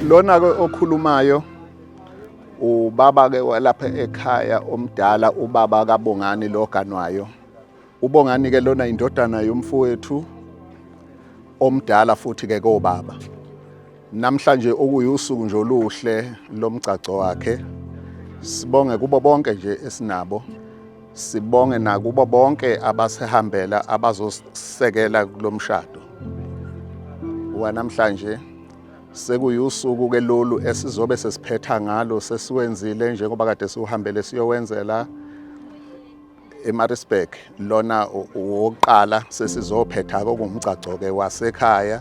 Lona ke okhulumayo ubaba ke walapha ekhaya omdala, ubaba kaBongani lo ganwayo. uBongani ke lona indodana yomfowethu omdala futhi ke kobaba. Namhlanje okuyusuku nje oluhle lomgcaco wakhe. Sibonge kubo bonke nje esinabo. Sibonge nakubo bonke abasehambela abazosekela kulomshado. Wanamhlanje sekuyusuku ke lolu esizobe sesiphetha ngalo, sesiwenzile njengoba kade siuhambele siyowenzela eMaritzburg. Lona wokuqala sesizophetha ngomgcaco ke wasekhaya.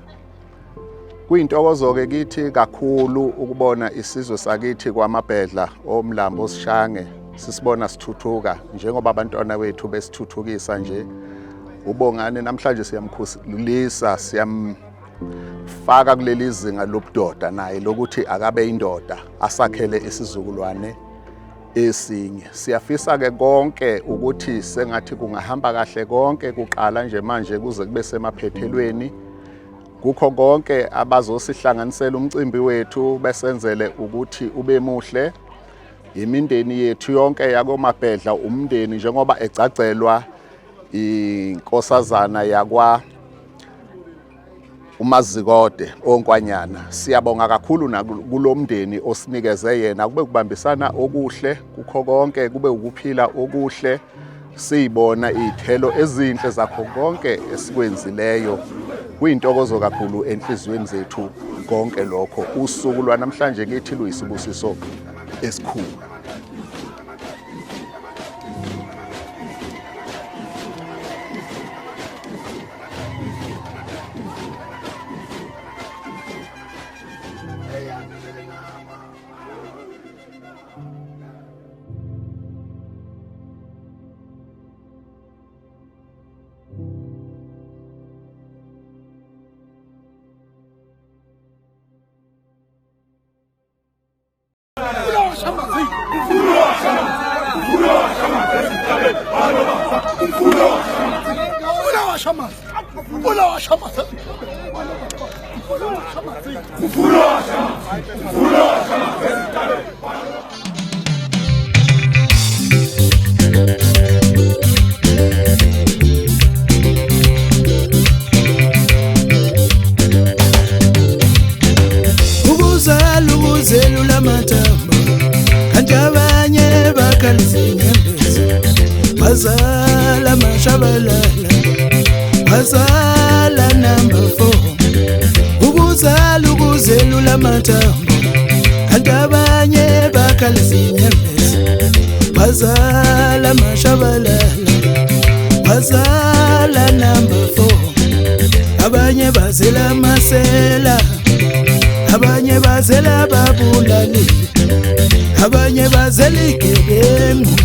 Kuyintokozo ke kithi kakhulu ukubona isizwe sakithi kwaMabhedla omlambo Sishange sisibona sithuthuka njengoba abantwana bethu besithuthukisa nje. uBongani namhlanje siyamkhulisa, siyamfaka kuleli zinga lobudoda naye lokuthi akabe indoda, asakhele isizukulwane esinye. Siyafisa ke konke ukuthi sengathi kungahamba kahle konke kuqala nje manje kuze kube semaphethelweni. Kukho konke abazosihlanganisela umcimbi wethu besenzele ukuthi ube muhle. Imindeni yethu yonke yakoMabhedla, umndeni njengoba ecacelwa inkosazana yakwa uMazikode oNkwanyana. Siyabonga kakhulu nakulomndeni osinikeze yena, kube kubambisana okuhle kukho konke, kube ukuphila okuhle. Siyibona izithelo ezinhle zakho konke esikwenzileyo. Kuyintokozo kakhulu enhlizweni zethu konke lokho. Usuku lwanamhlanje kithi luyisibusiso esikhulu. Ukuzelu lamatamba kanti abanye bakalizinyembezi, bazala mashabalala, bazala number 4. Ukuzelu lamatamba kanti abanye bakalizinyembezi, bazala mashabalala, bazala number 4. Abanye bazela masela, abanye bazela babulali, abanye bazela igebengu.